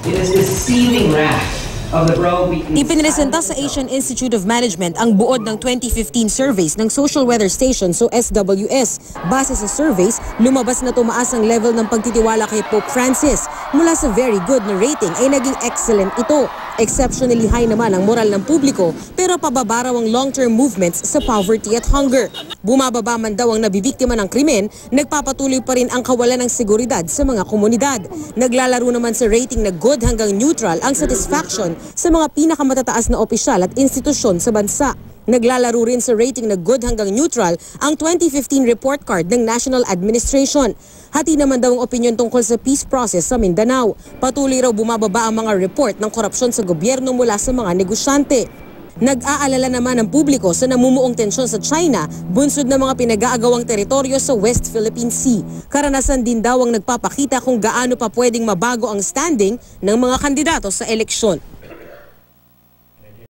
It is the seething wrath of the Ipinresenta sa Asian Institute of Management ang buod ng 2015 surveys ng Social Weather Station so SWS. Base sa surveys, lumabas na tumaas ang level ng pagtitiwala kay Pope Francis. Mula sa very good na rating ay naging excellent ito. Exceptionally high naman ang moral ng publiko pero pababa raw ang long-term movements sa poverty at hunger. Bumababa man daw ang nabibiktima ng krimen, nagpapatuloy pa rin ang kawalan ng seguridad sa mga komunidad. Naglalaro naman sa rating na good hanggang neutral ang satisfaction sa mga pinakamatataas na opisyal at institusyon sa bansa. Naglalaro rin sa rating na good hanggang neutral ang 2015 report card ng National Administration. Hati naman daw ang opinyon tungkol sa peace process sa Mindanao. Patuloy raw bumababa ang mga report ng korupsyon sa gobyerno mula sa mga negosyante. Nag-aalala naman ang publiko sa namumuong tensyon sa China, bunsod ng mga pinag-aagawang teritoryo sa West Philippine Sea. Karanasan din daw ang nagpapakita kung gaano pa pwedeng mabago ang standing ng mga kandidato sa eleksyon.